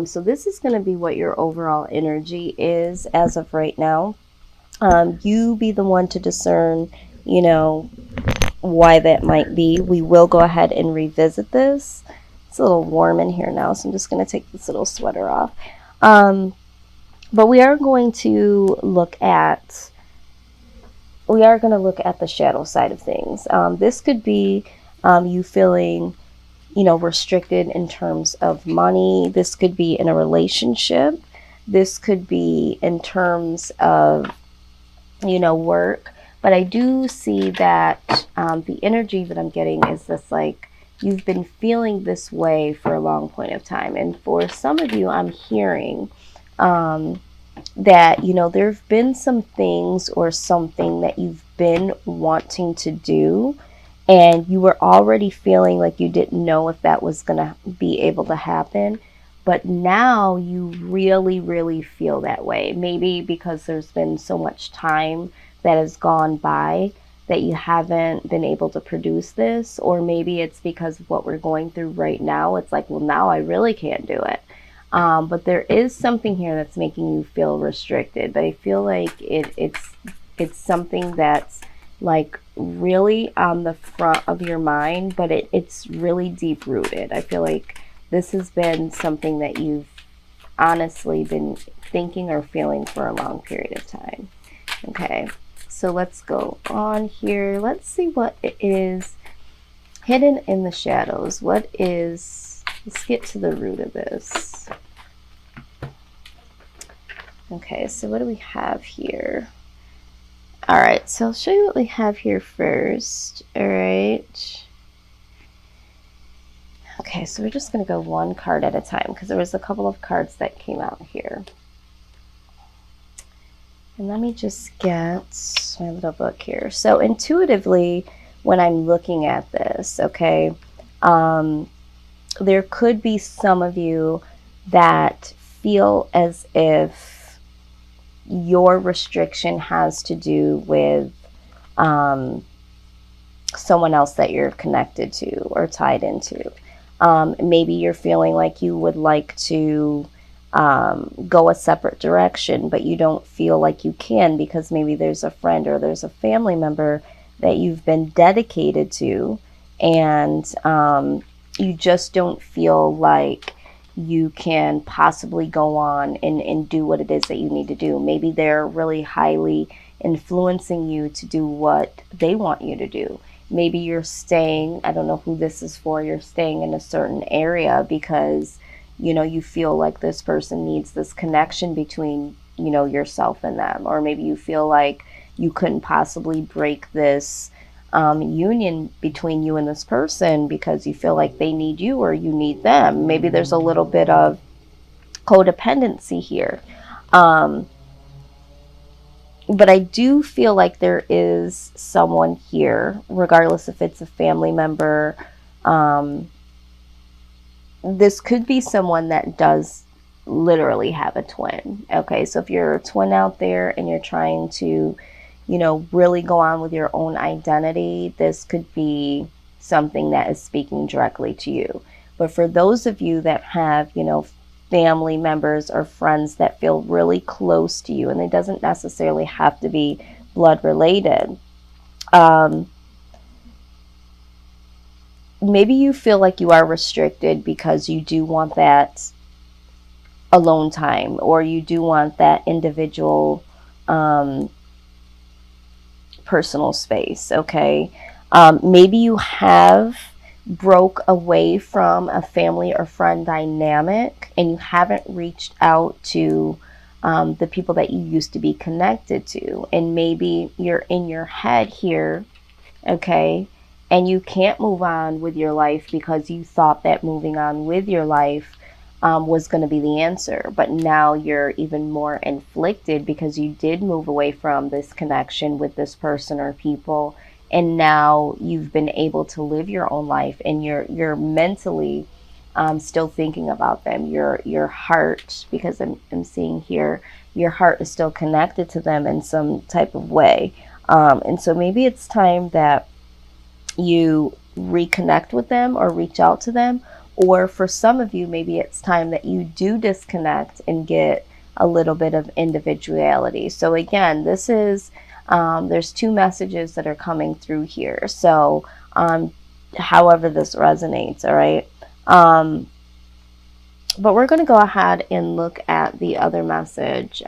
So this is going to be what your overall energy is as of right now. You be the one to discern, you know, why that might be. We will go ahead and revisit this. It's a little warm in here now, so I'm just going to take this little sweater off. But we are going to look at the shadow side of things. This could be you feeling, restricted in terms of money. This could be in a relationship. This could be in terms of, work. But I do see that the energy that I'm getting is this, like, you've been feeling this way for a long point of time. And for some of you, I'm hearing that, there have been some things or something that you've been wanting to do, and you were already feeling like you didn't know if that was going to be able to happen. But now you really, really feel that way. Maybe because there's been so much time that has gone by that you haven't been able to produce this, or maybe it's because of what we're going through right now. It's like, well, now I really can't do it. But there is something here that's making you feel restricted. But I feel like it's something that's like really on the front of your mind, but it's really deep rooted. I feel like this has been something that you've honestly been thinking or feeling for a long period of time. Okay, so let's go on here. Let's see what it is hidden in the shadows. Let's get to the root of this. Okay, so what do we have here? All right, so I'll show you what we have here first. All right. Okay, so we're just going to go one card at a time because there was a couple of cards that came out here. And let me just get my little book here. So intuitively, when I'm looking at this, okay, there could be some of you that feel as if your restriction has to do with someone else that you're connected to or tied into. Maybe you're feeling like you would like to go a separate direction, but you don't feel like you can because maybe there's a friend or there's a family member that you've been dedicated to, and you just don't feel like you can possibly go on and do what it is that you need to do. Maybe they're really highly influencing you to do what they want you to do. Maybe you're staying, I don't know who this is for, you're staying in a certain area because, you feel like this person needs this connection between, yourself and them. Or maybe you feel like you couldn't possibly break this union between you and this person because you feel like they need you or you need them. Maybe there's a little bit of codependency here. But I do feel like there is someone here, regardless if it's a family member. This could be someone that does literally have a twin. Okay, so if you're a twin out there and you're trying to, really go on with your own identity, this could be something that is speaking directly to you. But for those of you that have, family members or friends that feel really close to you, and it doesn't necessarily have to be blood related, maybe you feel like you are restricted because you do want that alone time, or you do want that individual personal space. Okay, maybe you have broke away from a family or friend dynamic and you haven't reached out to the people that you used to be connected to, and maybe you're in your head here, okay, and you can't move on with your life because you thought that moving on with your life was going to be the answer. But now you're even more inflicted because you did move away from this connection with this person or people, and now you've been able to live your own life, and you're mentally still thinking about them. Your heart, because I'm seeing here, your heart is still connected to them in some type of way. And so maybe it's time that you reconnect with them or reach out to them, Or for some of you, maybe it's time that you do disconnect and get a little bit of individuality. So again, this is, there's two messages that are coming through here. So however this resonates, all right? But we're going to go ahead and look at the other message.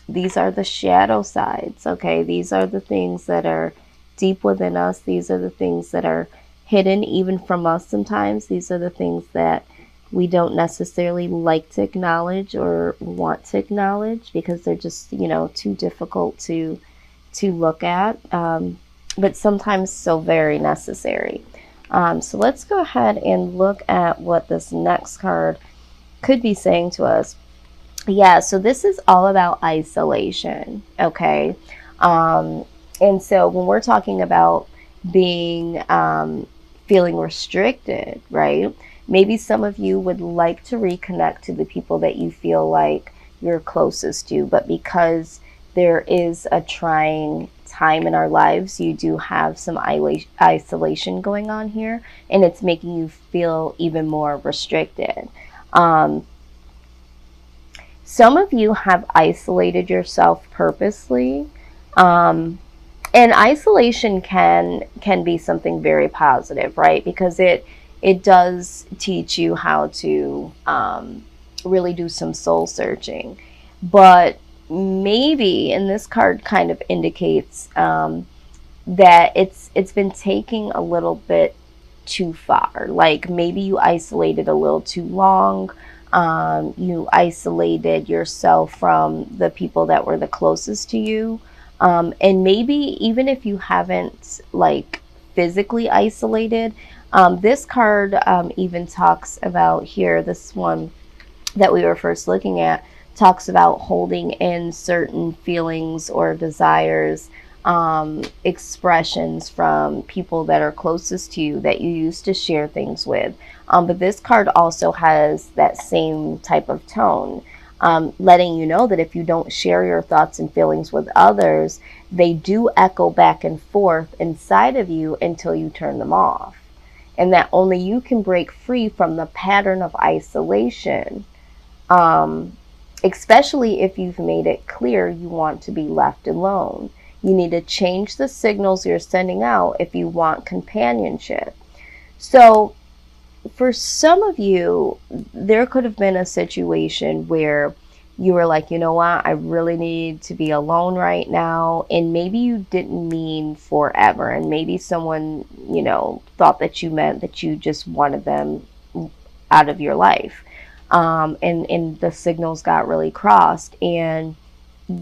These are the shadow sides, okay? These are the things that are deep within us. These are the things that are hidden even from us sometimes. These are the things that we don't necessarily like to acknowledge or want to acknowledge because they're just, you know, too difficult to look at, but sometimes so very necessary. So let's go ahead and look at what this next card could be saying to us. Yeah, so this is all about isolation, okay? And so when we're talking about being, feeling restricted, right? Maybe some of you would like to reconnect to the people that you feel like you're closest to, but because there is a trying time in our lives, you do have some isolation going on here, and it's making you feel even more restricted. Some of you have isolated yourself purposely, and isolation can be something very positive, right? Because it does teach you how to really do some soul searching. But maybe, and this card kind of indicates that it's been taking a little bit too far. Like maybe you isolated a little too long. You isolated yourself from the people that were the closest to you. And maybe even if you haven't like physically isolated, this card even talks about here, this one that we were first looking at, talks about holding in certain feelings or desires, expressions from people that are closest to you that you used to share things with. But this card also has that same type of tone, letting you know that if you don't share your thoughts and feelings with others, they do echo back and forth inside of you until you turn them off. And that only you can break free from the pattern of isolation, especially if you've made it clear you want to be left alone. You need to change the signals you're sending out if you want companionship. So for some of you, there could have been a situation where you were like, you know what, I really need to be alone right now. And maybe you didn't mean forever. And maybe someone, you know, thought that you meant that you just wanted them out of your life. And the signals got really crossed, and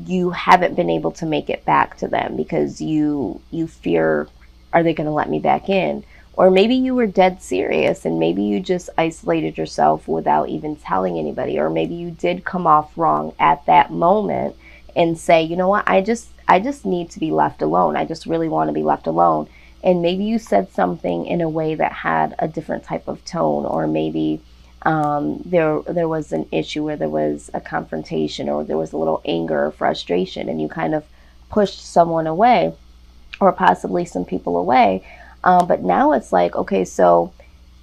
you haven't been able to make it back to them because you fear, are they going to let me back in? Or maybe you were dead serious and maybe you just isolated yourself without even telling anybody. Or maybe you did come off wrong at that moment and say, you know what, I just need to be left alone. I just really want to be left alone. And maybe you said something in a way that had a different type of tone, or maybe there was an issue where there was a confrontation, or there was a little anger or frustration, and you kind of pushed someone away, or possibly some people away. But now it's like, okay, so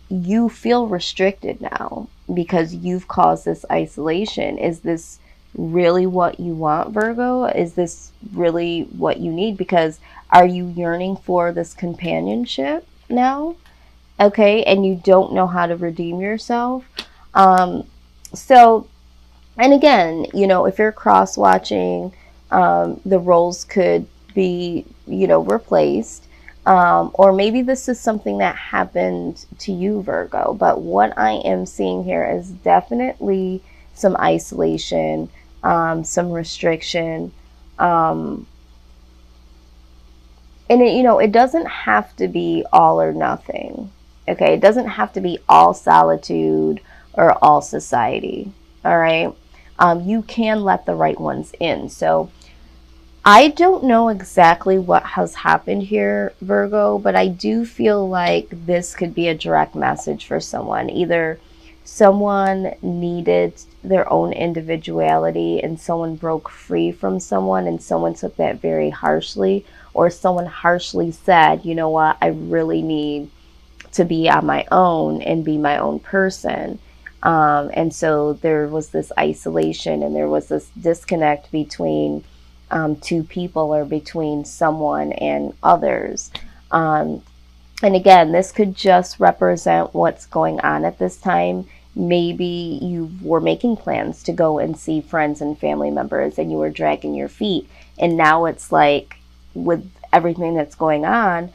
you feel restricted now because you've caused this isolation. Is this really what you want, Virgo? Is this really what you need? Because are you yearning for this companionship now? Okay, and you don't know how to redeem yourself. So, and again, you know, if you're cross-watching, the roles could be, you know, replaced. Or maybe this is something that happened to you, Virgo. But what I am seeing here is definitely some isolation, some restriction. And it, you know, it doesn't have to be all or nothing. Okay, it doesn't have to be all solitude or all society. All right, you can let the right ones in. So I don't know exactly what has happened here, Virgo, but I do feel like this could be a direct message for someone. Either someone needed their own individuality and someone broke free from someone and someone took that very harshly, or someone harshly said, you know what, I really need to be on my own and be my own person. And so there was this isolation and there was this disconnect between two people or between someone and others. And again, this could just represent what's going on at this time. Maybe you were making plans to go and see friends and family members and you were dragging your feet. And now it's like, with everything that's going on,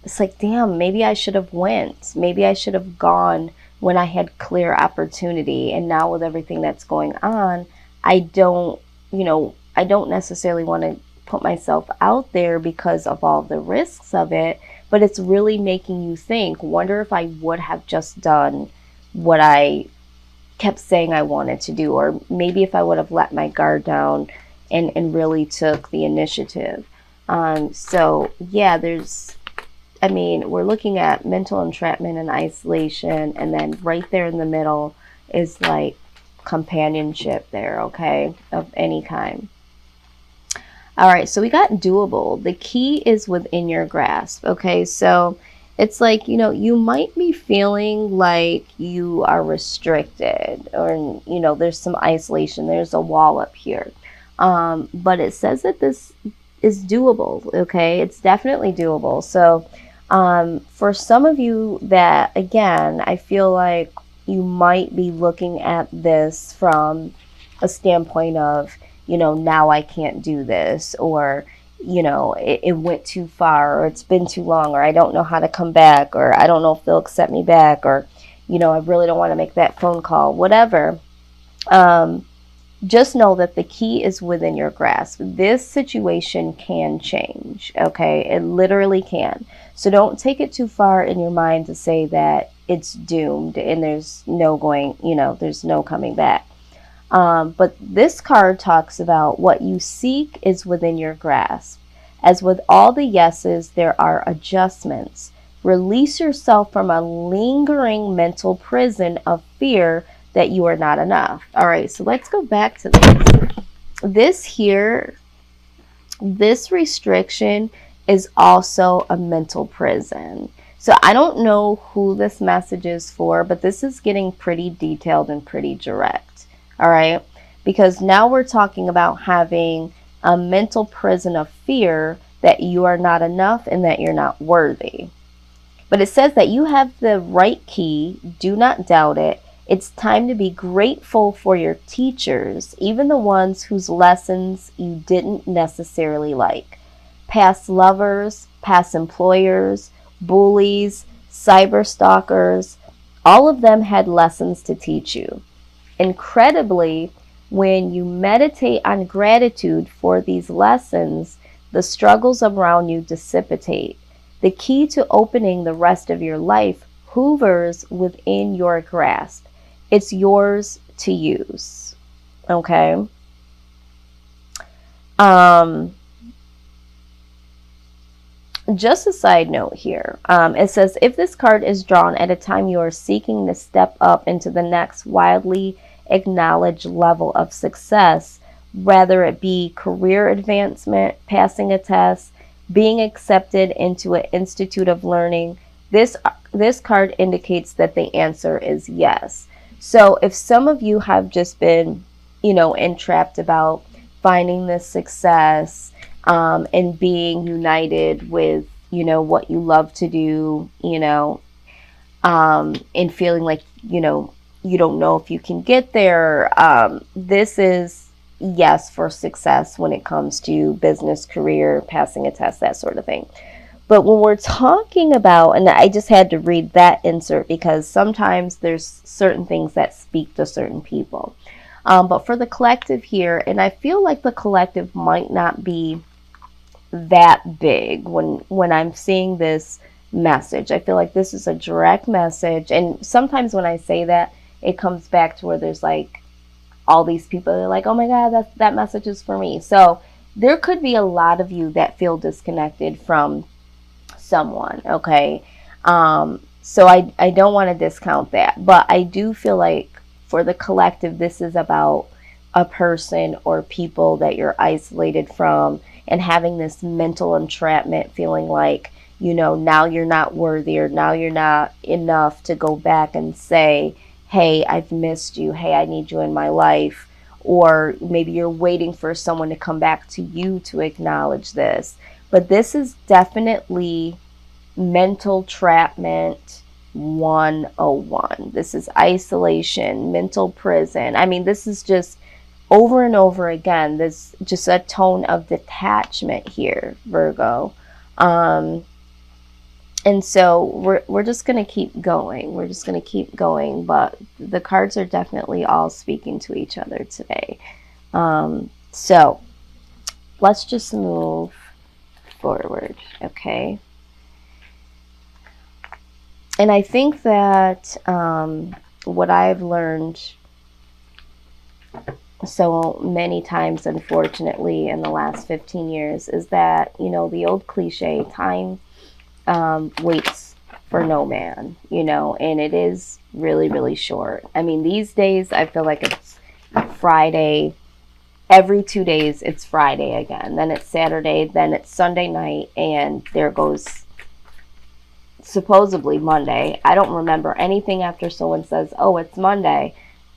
it's like, damn, maybe I should have went. Maybe I should have gone when I had clear opportunity. And now with everything that's going on, I don't necessarily want to put myself out there because of all the risks of it, but it's really making you think, wonder if I would have just done what I kept saying I wanted to do, or maybe if I would have let my guard down and really took the initiative. So yeah, we're looking at mental entrapment and isolation, and then right there in the middle is like companionship there, okay, of any kind. All right, so we got doable. The key is within your grasp, okay? So it's like, you might be feeling like you are restricted, or, there's some isolation, there's a wall up here. But it says that this is doable, okay? It's definitely doable. So for some of you that, again, I feel like you might be looking at this from a standpoint of, now I can't do this, or, it went too far, or it's been too long, or I don't know how to come back, or I don't know if they'll accept me back, or, I really don't want to make that phone call, whatever. Just know that the key is within your grasp. This situation can change, okay? It literally can. So don't take it too far in your mind to say that it's doomed and there's no there's no coming back. But this card talks about what you seek is within your grasp. As with all the yeses, there are adjustments. Release yourself from a lingering mental prison of fear that you are not enough. All right, so let's go back to this. This restriction is also a mental prison. So I don't know who this message is for, but this is getting pretty detailed and pretty direct. All right, because now we're talking about having a mental prison of fear that you are not enough and that you're not worthy. But it says that you have the right key. Do not doubt it. It's time to be grateful for your teachers, even the ones whose lessons you didn't necessarily like. Past lovers, past employers, bullies, cyber stalkers, all of them had lessons to teach you. Incredibly, when you meditate on gratitude for these lessons, the struggles around you dissipate. The key to opening the rest of your life hovers within your grasp. It's yours to use. Okay? Just a side note here. It says, if this card is drawn at a time you are seeking to step up into the next widely acknowledged level of success, whether it be career advancement, passing a test, being accepted into an institute of learning, this card indicates that the answer is yes. So if some of you have just been, entrapped about finding this success, and being united with, what you love to do, and feeling like, you don't know if you can get there, this is yes for success when it comes to business, career, passing a test, that sort of thing. But when we're talking about, and I just had to read that insert because sometimes there's certain things that speak to certain people. But for the collective here, and I feel like the collective might not be that big when I'm seeing this message. I feel like this is a direct message. And sometimes when I say that, it comes back to where there's like all these people that are like, oh my God, that message is for me. So there could be a lot of you that feel disconnected from someone, okay? So I don't want to discount that, but I do feel like for the collective, this is about a person or people that you're isolated from and having this mental entrapment, feeling like now you're not worthy, or now you're not enough to go back and say, hey, I've missed you. Hey, I need you in my life. Or maybe you're waiting for someone to come back to you to acknowledge this. But this is definitely mental trapment 101. This is isolation, mental prison. I mean, this is just over and over again. There's just a tone of detachment here, Virgo. Um, and so we're just going to keep going. We're just going to keep going. But the cards are definitely all speaking to each other today. So let's just move forward, okay? And I think that what I've learned so many times, unfortunately, in the last 15 years is that, the old cliche, time waits for no man, and it is really, really short. I mean, these days, I feel like it's Friday. Every 2 days, it's Friday again. Then it's Saturday. Then it's Sunday night. And there goes supposedly Monday. I don't remember anything after someone says, oh, it's Monday.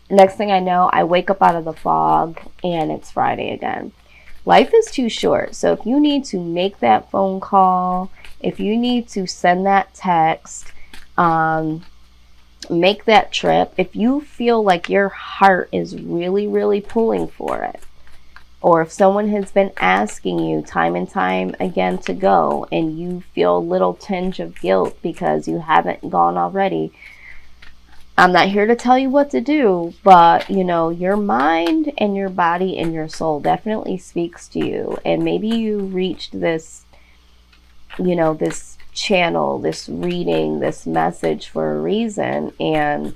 Next thing I know, I wake up out of the fog and it's Friday again. Life is too short. So if you need to make that phone call, if you need to send that text, make that trip, if you feel like your heart is really, really pulling for it, or if someone has been asking you time and time again to go and you feel a little tinge of guilt because you haven't gone already, I'm not here to tell you what to do, but your mind and your body and your soul definitely speaks to you. And maybe you reached this, this channel, this reading, this message for a reason. And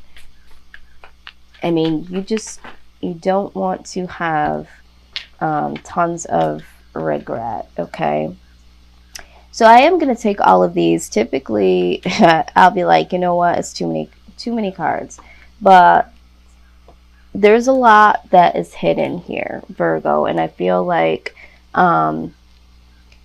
I mean, you don't want to have tons of regret, okay? So I am going to take all of these. Typically, I'll be like, you know what, it's too many cards. But there's a lot that is hidden here, Virgo, and I feel like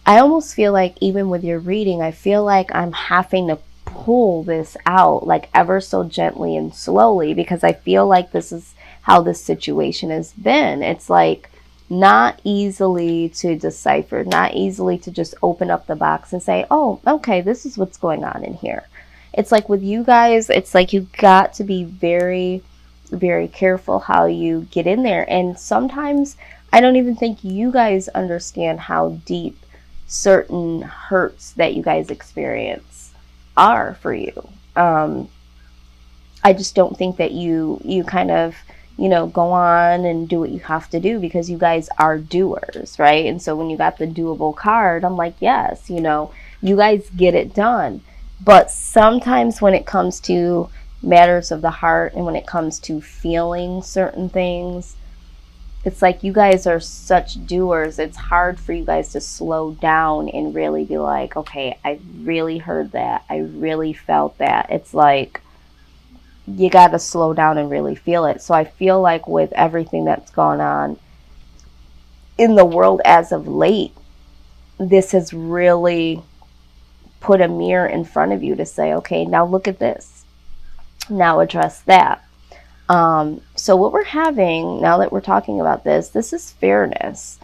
I almost feel like even with your reading, I feel like I'm having to pull this out like ever so gently and slowly, because I feel like this is how this situation has been. It's like not easily to decipher, not easily to just open up the box and say, oh, okay, this is what's going on in here. It's like with you guys, it's like you got to be very, very careful how you get in there. And sometimes I don't even think you guys understand how deep certain hurts that you guys experience are for you. I just don't think that you kind of, go on and do what you have to do, because you guys are doers, right? And so when you got the doable card, I'm like, yes, you guys get it done. But sometimes when it comes to matters of the heart and when it comes to feeling certain things, it's like you guys are such doers. It's hard for you guys to slow down and really be like, okay, I really heard that. I really felt that. It's like you got to slow down and really feel it. So I feel like with everything that's gone on in the world as of late, this has really put a mirror in front of you to say, okay, now look at this. Now address that. So what we're having, now that we're talking about this is fairness.